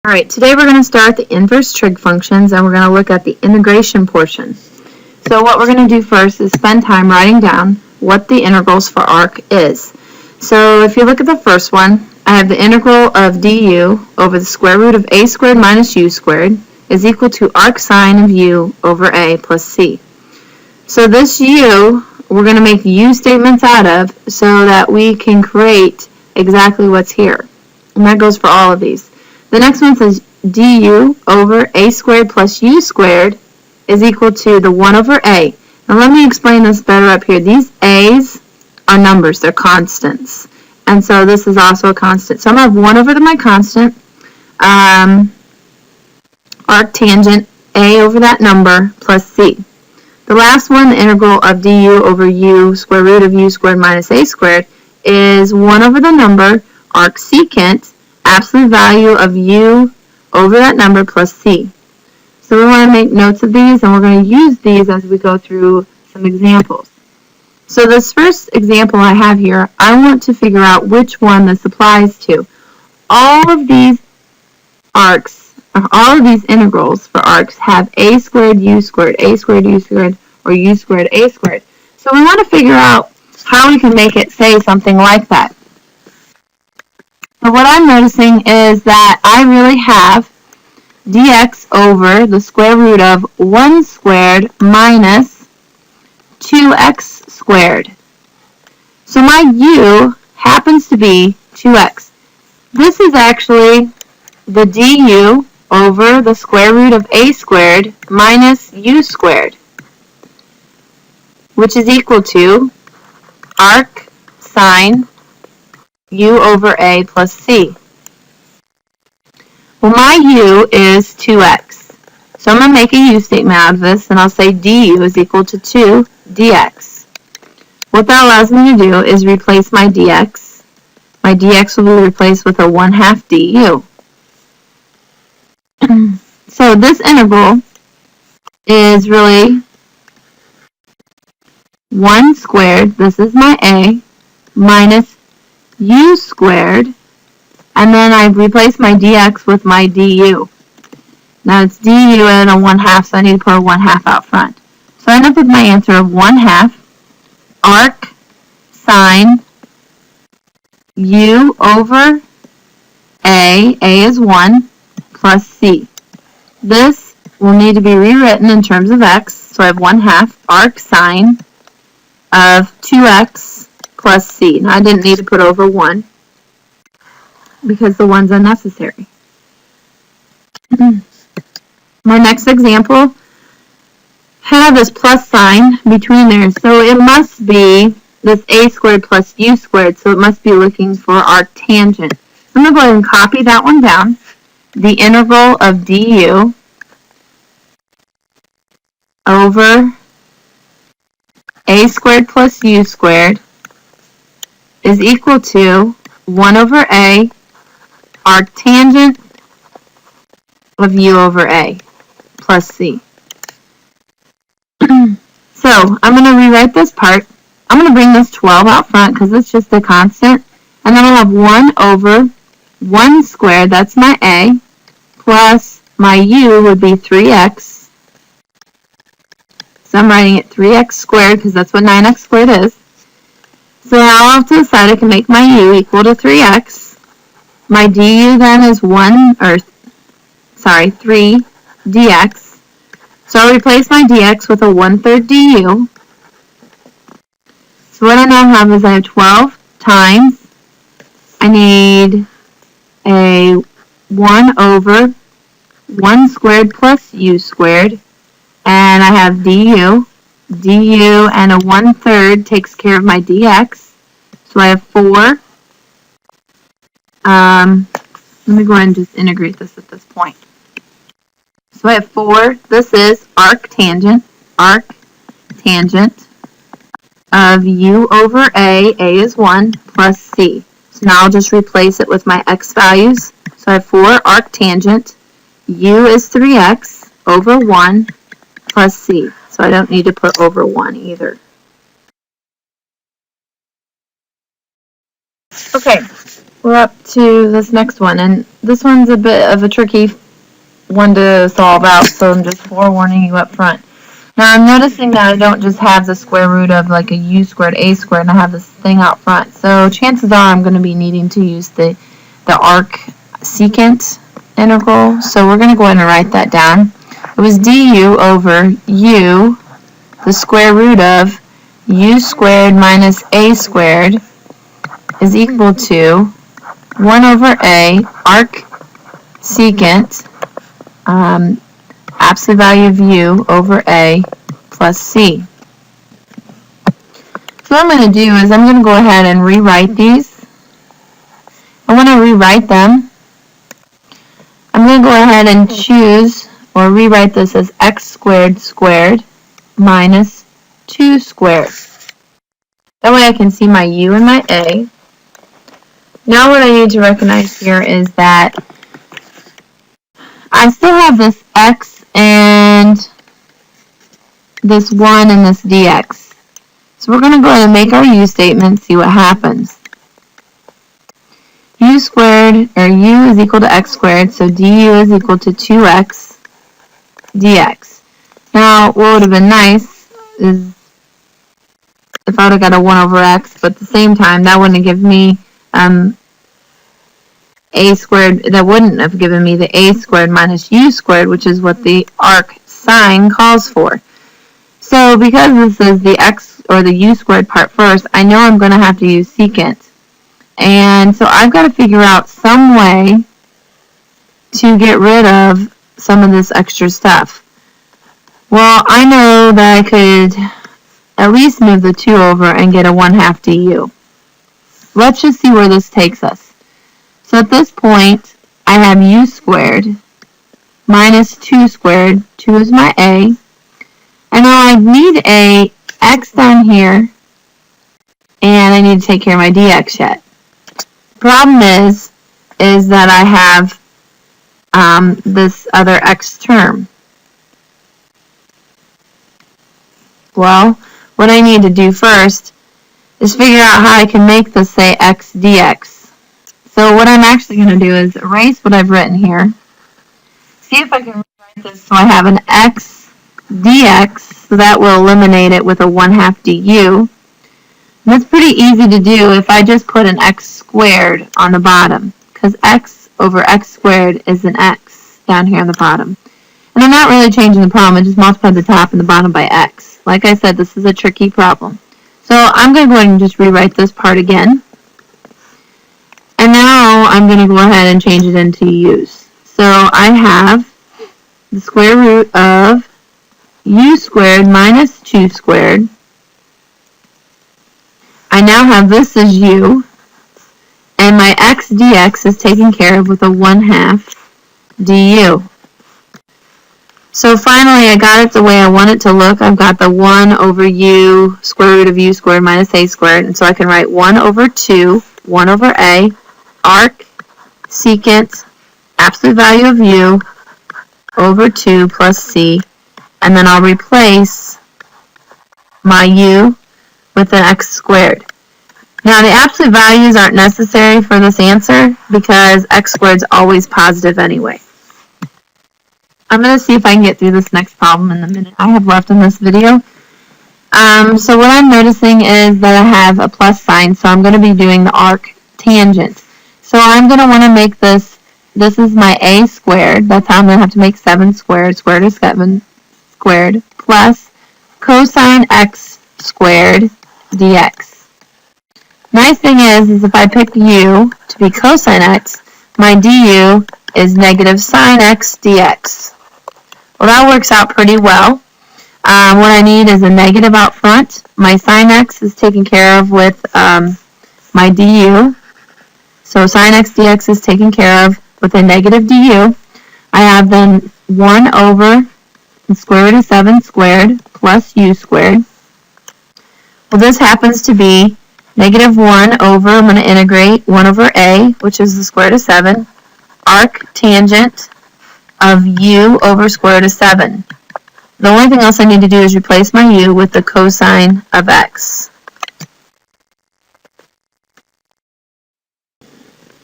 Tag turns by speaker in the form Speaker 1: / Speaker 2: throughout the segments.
Speaker 1: All right, today we're going to start the inverse trig functions, and we're going to look at the integration portion. So what we're going to do first is spend time writing down what the integrals for arc is. So if you look at the first one, I have the integral of du over the square root of a squared minus u squared is equal to arc sine of u over a plus c. So this u, we're going to make u statements out of so that we can create exactly what's here. And that goes for all of these. The next one says du over a squared plus u squared is equal to the 1 over a. Now let me explain this better up here. These a's are numbers, they're constants. And so this is also a constant. So I'm going to have 1 over my constant, arc tangent, a over that number, plus c. The last one, the integral of du over u, square root of u squared minus a squared, is 1 over the number, arc secant, absolute value of u over that number plus c. So we want to make notes of these, and we're going to use these as we go through some examples. So this first example I have here, I want to figure out which one this applies to. All of these arcs, or all of these integrals for arcs have a squared u squared, a squared u squared, or u squared a squared. So we want to figure out how we can make it say something like that. So what I'm noticing is that I really have dx over the square root of 1 squared minus 2x squared. So my u happens to be 2x. This is actually the du over the square root of a squared minus u squared, which is equal to arc sine u over a plus c. Well, my u is 2x. So I'm going to make a u statement out of this, and I'll say du is equal to 2 dx. What that allows me to do is replace my dx. My dx will be replaced with a 1/2 du. So this integral is really 1 squared, this is my a, minus u squared, and then I replace my dx with my du. Now it's du and a 1/2, so I need to put a 1/2 out front. So I end up with my answer of 1/2 arc sine u over a is 1, plus c. This will need to be rewritten in terms of x, so I have 1/2 arc sine of 2x plus c. Now I didn't need to put over 1 because the 1's unnecessary. My next example have this plus sign between there, so it must be this a squared plus u squared, so it must be looking for arc tangent. I'm going to go ahead and copy that one down. The integral of du over a squared plus u squared is equal to 1 over a arc tangent of u over a plus c. So I'm going to rewrite this part. I'm going to bring this 12 out front because it's just a constant. And then I'll have 1 over 1 squared, that's my a, plus my u would be 3x. So I'm writing it 3x squared because that's what 9x squared is. So now off to the side I can make my u equal to 3x. My du then is 3 dx. So I'll replace my dx with a 1/3 du. So what I now have is I have 12 times, I need a 1 over 1 squared plus u squared, and I have du and a 1/3 takes care of my dx. So I have 4. Let me go ahead and just integrate this at this point. So I have 4. This is arc tangent of u over a is 1, plus c. So now I'll just replace it with my x values. So I have 4 arc tangent, u is 3x over 1 plus c. So I don't need to put over 1 either. Okay, we're up to this next one, and this one's a bit of a tricky one to solve out, so I'm just forewarning you up front. Now I'm noticing that I don't just have the square root of like a u squared, a squared, and I have this thing out front. So chances are I'm going to be needing to use the arc secant integral. So we're going to go ahead and write that down. It was du over u, the square root of u squared minus a squared is equal to 1 over a arc secant, absolute value of u over a plus c. So what I'm going to do is I'm going to go ahead and rewrite these. And when I rewrite them, I'm going to go ahead and choose or rewrite this as x squared squared minus 2 squared. That way I can see my u and my a. Now what I need to recognize here is that I still have this x and this 1 and this dx. So we're going to go ahead and make our u statement and see what happens. U squared, or u is equal to x squared, so du is equal to 2x dx. Now what would have been nice is if I would have got a 1 over x, but at the same time that wouldn't have given me a squared, that wouldn't have given me the a squared minus u squared, which is what the arc sign calls for. So because this is the x or the u squared part first, I know I'm going to have to use secant. And so I've got to figure out some way to get rid of some of this extra stuff. Well, I know that I could at least move the 2 over and get a 1/2 du. Let's just see where this takes us. So at this point, I have u squared minus 2 squared. 2 is my a. And now I need a x down here, and I need to take care of my dx yet. The problem is that I have this other x term. Well, what I need to do first is figure out how I can make this say x dx. So what I'm actually going to do is erase what I've written here. See if I can rewrite this so I have an x dx, so that will eliminate it with a 1/2 du. And that's pretty easy to do if I just put an x squared on the bottom, because x over x squared is an x down here on the bottom. And I'm not really changing the problem, I just multiplied the top and the bottom by x. Like I said, this is a tricky problem. So I'm going to go ahead and just rewrite this part again. And now I'm going to go ahead and change it into u's. So I have the square root of u squared minus 2 squared. I now have this as u, and my x dx is taken care of with a 1/2 du. So finally I got it the way I want it to look. I've got the 1 over u, square root of u squared minus a squared, and so I can write 1 over 2, 1 over a, arc, secant, absolute value of u, over 2 plus c, and then I'll replace my u with an x squared. Now the absolute values aren't necessary for this answer because x squared is always positive anyway. I'm going to see if I can get through this next problem in the minute I have left in this video. So what I'm noticing is that I have a plus sign, so I'm going to be doing the arc tangent. So I'm going to want to make this is my a squared, that's how I'm going to have to make 7 squared, square root of 7 squared, plus cosine x squared dx. Nice thing is if I pick u to be cosine x, my du is negative sine x dx. Well, that works out pretty well. What I need is a negative out front. My sine x is taken care of with my du. So sine x dx is taken care of with a negative du. I have then 1 over the square root of 7 squared plus u squared. Well, this happens to be negative 1 over, I'm going to integrate 1 over a, which is the square root of 7, arc tangent of u over square root of 7. The only thing else I need to do is replace my u with the cosine of x.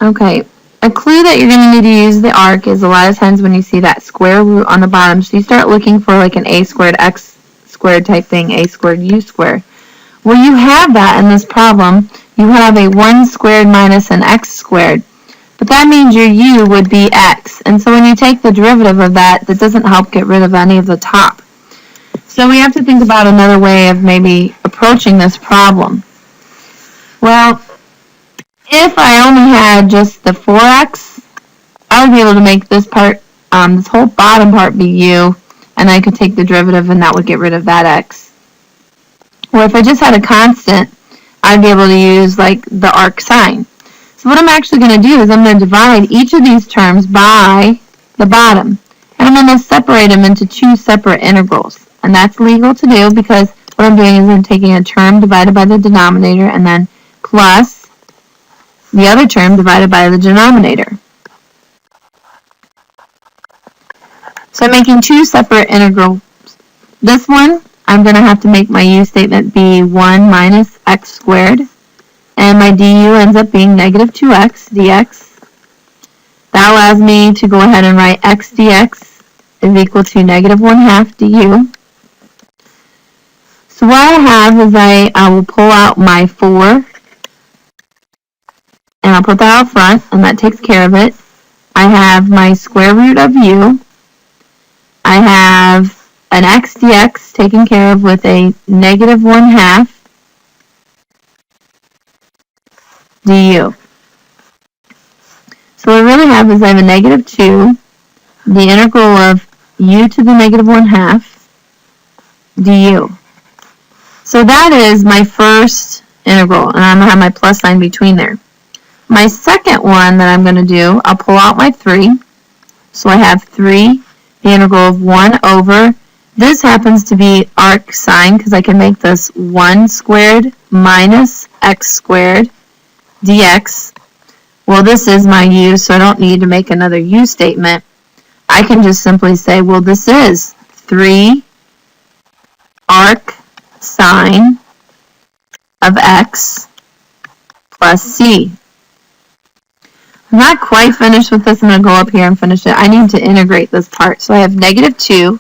Speaker 1: Okay, a clue that you're going to need to use the arc is a lot of times when you see that square root on the bottom, so you start looking for like an a squared x squared type thing, a squared u squared. Well, you have that in this problem. You have a 1 squared minus an x squared. But that means your u would be x. And so when you take the derivative of that, that doesn't help get rid of any of the top. So we have to think about another way of maybe approaching this problem. Well, if I only had just the 4x, I would be able to make this part, this whole bottom part be u, and I could take the derivative and that would get rid of that x. Or if I just had a constant, I'd be able to use like the arc sign. So what I'm actually going to do is I'm going to divide each of these terms by the bottom. And I'm going to separate them into two separate integrals. And that's legal to do because what I'm doing is I'm taking a term divided by the denominator and then plus the other term divided by the denominator. So I'm making two separate integrals. This one, I'm going to have to make my u statement be 1 minus x squared. And my du ends up being negative 2x dx. That allows me to go ahead and write x dx is equal to negative 1/2 du. So what I have is I will pull out my 4, and I'll put that out front, and that takes care of it. I have my square root of u. I have an x dx taken care of with a negative 1/2 du. So what I really have is I have a negative 2, the integral of u to the negative 1/2 du. So that is my first integral, and I'm going to have my plus sign between there. My second one that I'm going to do, I'll pull out my 3. So I have 3, the integral of 1 over, this happens to be arc sign because I can make this 1 squared minus x squared dx. Well, this is my u, so I don't need to make another u statement. I can just simply say, well, this is 3 arc sine of x plus c. I'm not quite finished with this. I'm going to go up here and finish it. I need to integrate this part. So I have negative 2.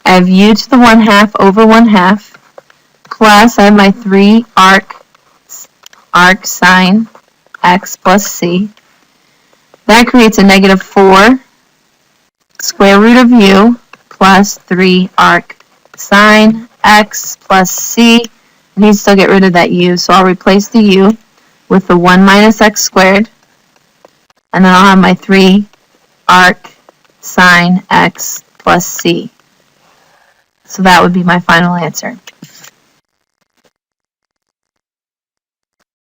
Speaker 1: I have u to the 1/2 over 1/2 plus I have my 3 arc sine x plus c. That creates a negative 4 square root of u plus 3 arc sine x plus c. I need to still get rid of that u, so I'll replace the u with the 1 minus x squared, and then I'll have my 3 arc sine x plus c. So that would be my final answer.